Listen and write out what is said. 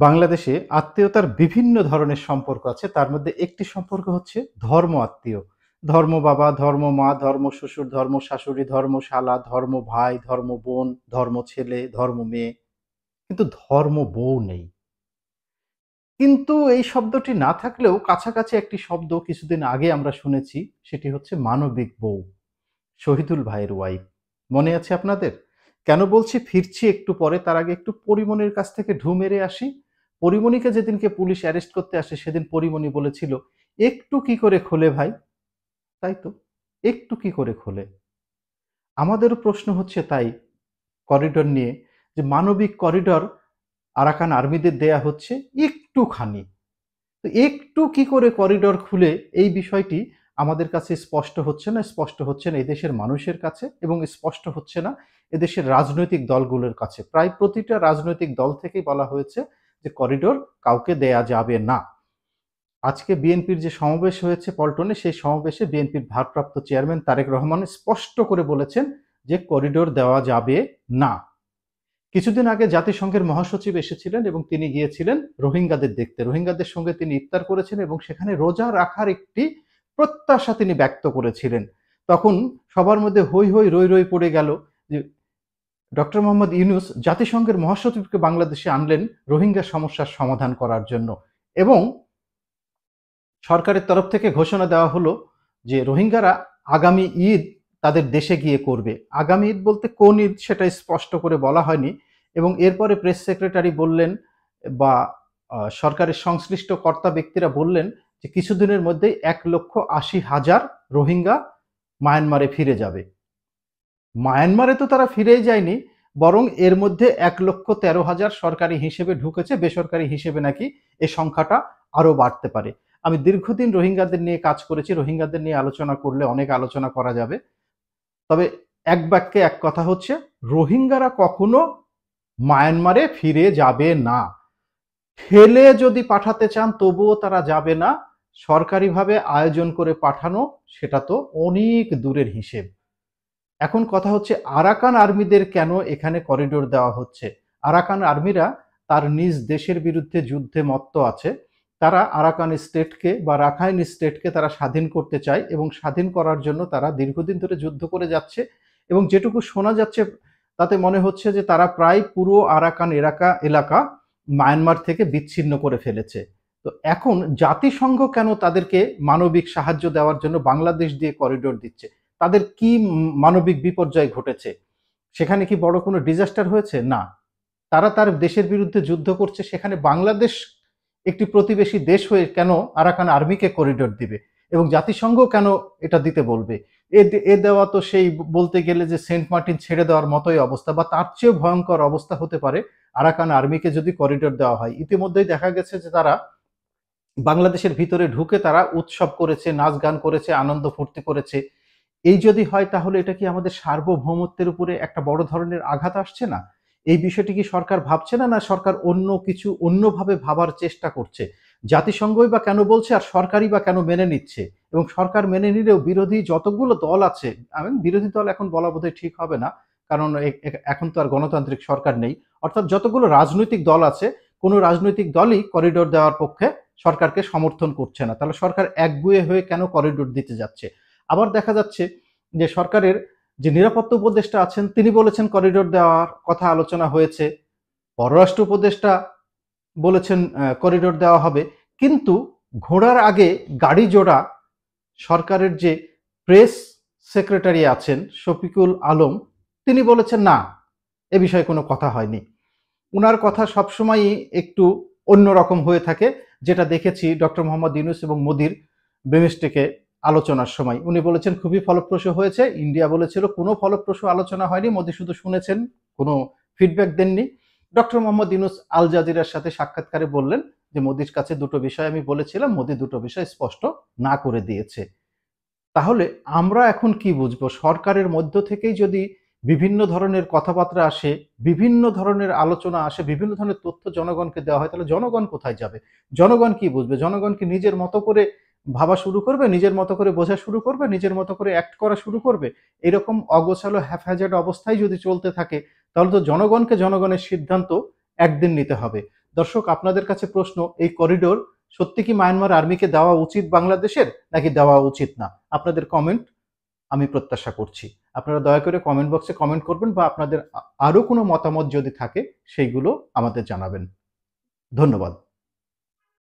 বাংলাদেশে আত্মীয়তার বিভিন্ন ধরনের সম্পর্ক আছে। তার মধ্যে একটি সম্পর্ক হচ্ছে ধর্ম আত্মীয়। ধর্ম বাবা, ধর্ম মা, ধর্ম শ্বশুর, ধর্ম শাশুড়ি, ধর্ম শালা, ধর্ম ভাই, ধর্ম বোন, ধর্ম ছেলে, ধর্ম মেয়ে। কিন্তু ধর্ম বউ নেই। কিন্তু এই শব্দটি না থাকলেও কাছাকাছি একটি শব্দ কিছুদিন আগে আমরা শুনেছি, সেটি হচ্ছে মানবিক বউ। শহীদুল ভাইয়ের ওয়াইফ। মনে আছে আপনাদের? কেন বলছি ফিরছি একটু পরে, তার আগে একটু পরিমণির কাছ থেকে ঢুঁ মেরে আসি। পরিমণিকে যেদিনকে পুলিশ অ্যারেস্ট করতে আসে সেদিন পরিমণি বলেছিল, "একটু কি করে খোলে ভাই?" তাই তো, একটু কি করে খোলে? আমাদেরও প্রশ্ন হচ্ছে তাই করিডোর নিয়ে, যে মানবিক করিডোর আরাকান আর্মিদের দেয়া হচ্ছে একটুখানি। তো একটু কি করে করিডোর খুলে, এই বিষয়টি আমাদের কাছে স্পষ্ট হচ্ছে না এদেশের মানুষের কাছে, এবং স্পষ্ট হচ্ছে না এদেশের রাজনৈতিক দলগুলোর কাছে। প্রায় প্রতিটা রাজনৈতিক দল থেকেই বলা হয়েছে যে করিডোর কাউকে দেয়া যাবে না। আজকে বিএনপির যে সমাবেশ হয়েছে পল্টনে, সেই সমাবেশে বিএনপির ভারপ্রাপ্ত চেয়ারম্যান তারেক রহমান স্পষ্ট করে বলেছেন যে করিডোর দেওয়া যাবে না। কিছুদিন আগে জাতিসংঘের মহাসচিব এসেছিলেন এবং তিনি গিয়েছিলেন রোহিঙ্গাদের দেখতে। রোহিঙ্গাদের সঙ্গে তিনি ইফতার করেছেন এবং সেখানে রোজা রাখার একটি প্রত্যাশা তিনি ব্যক্ত করেছিলেন। তখন সবার মধ্যে হৈ হৈ রৈ রৈ পড়ে গেল যে ডক্টর মোহাম্মদ ইউনূস জাতিসংঘের মহাসচিবকে বাংলাদেশে আনলেন রোহিঙ্গা সমস্যার সমাধান করার জন্য, এবং সরকারের তরফ থেকে ঘোষণা দেওয়া হলো যে রোহিঙ্গারা আগামী ঈদ তাদের দেশে গিয়ে করবে। আগামী ঈদ বলতে কোন ঈদ সেটা স্পষ্ট করে বলা হয়নি, এবং এরপরে প্রেস সেক্রেটারি বললেন, বা সরকারের সংশ্লিষ্ট কর্তা ব্যক্তিরা বললেন যে কিছুদিনের মধ্যেই 1,80,000 রোহিঙ্গা মায়ানমারে ফিরে যাবে। মায়ানমারে তো তারা ফিরেই যায়নি, বরং এর মধ্যে 1,13,000 সরকারি হিসেবে ঢুকেছে, বেসরকারি হিসেবে নাকি এ সংখ্যাটা আরো বাড়তে পারে। আমি দীর্ঘদিন রোহিঙ্গাদের নিয়ে কাজ করেছি, রোহিঙ্গাদের নিয়ে আলোচনা করলে অনেক আলোচনা করা যাবে। তবে এক বাক্যে এক কথা হচ্ছে, রোহিঙ্গারা কখনো মায়ানমারে ফিরে যাবে না। ঠেলে যদি পাঠাতে চান তবুও তারা যাবে না। সরকারিভাবে আয়োজন করে পাঠানো, সেটা তো অনেক দূরের হিসেব। এখন কথা হচ্ছে আরাকান আর্মিদের কেন এখানে করিডোর দেওয়া হচ্ছে? আরাকান আর্মিরা তার নিজ দেশের বিরুদ্ধে যুদ্ধে মত্ত আছে। তারা আরাকান স্টেটকে বা রাখাইন স্টেটকে তারা স্বাধীন করতে চায়, এবং স্বাধীন করার জন্য তারা দীর্ঘদিন ধরে যুদ্ধ করে যাচ্ছে, এবং যেটুকু শোনা যাচ্ছে তাতে মনে হচ্ছে যে তারা প্রায় পুরো আরাকান এলাকা মায়ানমার থেকে বিচ্ছিন্ন করে ফেলেছে। তো এখন জাতিসংঘ কেন তাদেরকে মানবিক সাহায্য দেওয়ার জন্য বাংলাদেশ দিয়ে করিডোর দিচ্ছে? তাদের কি মানবিক বিপর্যয় ঘটেছে? সেখানে কি বড় কোনো ডিজাস্টার হয়েছে? না। তারা তার দেশের বিরুদ্ধে যুদ্ধ করছে, সেখানে বাংলাদেশ একটি প্রতিবেশী দেশ হয়ে কেন আরাকান আর্মিকে করিডোর দিবে? এবং জাতিসংঘ কেন এটা দিতে বলবে? এ দেওয়া তো সেই বলতে গেলে যে সেন্ট মার্টিন ছেড়ে দেওয়ার মতোই অবস্থা, বা তার চেয়েও ভয়ঙ্কর অবস্থা হতে পারে আরাকান আর্মিকে যদি করিডোর দেওয়া হয়। ইতিমধ্যেই দেখা গেছে যে তারা বাংলাদেশের ভিতরে ঢুকে তারা উৎসব করেছে, নাচ গান করেছে, আনন্দ ফুর্তি করেছে। এই যদি হয় তাহলে এটা কি আমাদের সার্বভৌমত্বের উপরে একটা বড় ধরনের আঘাত আসছে না? এই বিষয়টি কি সরকার ভাবছে না, না সরকার অন্য কিছু অন্যভাবে ভাবার চেষ্টা করছে? জাতিসংঘই বা কেন বলছে, আর সরকারই বা কেন মেনে নিচ্ছে? এবং সরকার মেনে নিলেও বিরোধী যতগুলো দল আছে, আমি বিরোধী দল এখন বলা বোধহয় ঠিক হবে না, কারণ এখন তো আর গণতান্ত্রিক সরকার নেই। অর্থাৎ যতগুলো রাজনৈতিক দল আছে, কোনো রাজনৈতিক দলই করিডোর দেওয়ার পক্ষে সরকারকে সমর্থন করছে না। তাহলে সরকার একগুঁয়ে হয়ে কেন করিডোর দিতে যাচ্ছে? আবার দেখা যাচ্ছে যে সরকারের যে নিরাপত্তা উপদেষ্টা আছেন তিনি বলেছেন করিডোর দেওয়ার কথা আলোচনা হয়েছে। পররাষ্ট্র উপদেষ্টা বলেছেন করিডোর দেওয়া হবে। কিন্তু ঘোড়ার আগে গাড়ি জোড়া সরকারের যে প্রেস সেক্রেটারি আছেন শফিকুল আলম, তিনি বলেছেন না, এ বিষয়ে কোনো কথা হয়নি। উনার কথা সবসময়ই একটু অন্যরকম হয়ে থাকে, যেটা দেখেছি ডক্টর মোহাম্মদ ইউনূস এবং মোদির বিমস্টেকে আলোচনার সময়। উনি বলেছেন খুবই ফলপ্রসূ হয়েছে। ইন্ডিয়া বলেছিল কোনো ফলপ্রসূ আলোচনা হয়নি, মোদি শুধু শুনেছেন, কোনো ফিডব্যাক দেননি। ডক্টর মোহাম্মদ ইউনূস আল জাজিরার সাথে সাক্ষাৎকারে বললেন যে মোদির কাছে দুটো বিষয় আমি বলেছিলাম, মোদি দুটো বিষয় স্পষ্ট না করে দিয়েছে। তাহলে আমরা এখন কি বুঝবো? সরকারের মধ্য থেকেই যদি বিভিন্ন ধরনের কথাবার্তা আসে, বিভিন্ন ধরনের আলোচনা আসে, বিভিন্ন ধরনের তথ্য জনগণকে দেওয়া হয়, তাহলে জনগণ কোথায় যাবে? জনগণ কি বুঝবে? জনগণ কি নিজের মতো করে ভাবা শুরু করবে, নিজের মতো করে বোঝা শুরু করবে, নিজের মতো করে অ্যাক্ট করা শুরু করবে? এরকম অগোছালো হ্যাফহ্যাজার্ড অবস্থায় যদি চলতে থাকে, তাহলে তো জনগণকে জনগণের সিদ্ধান্ত একদিন নিতে হবে। দর্শক, আপনাদের কাছে প্রশ্ন, এই করিডোর সত্যি কি মায়ানমার আর্মিকে দেওয়া উচিত বাংলাদেশের, নাকি দেওয়া উচিত না? আপনাদের কমেন্ট আমি প্রত্যাশা করছি। আপনারা দয়া করে কমেন্ট বক্সে কমেন্ট করবেন, বা আপনাদের আরো কোনো মতামত যদি থাকে সেইগুলো আমাদের জানাবেন। ধন্যবাদ।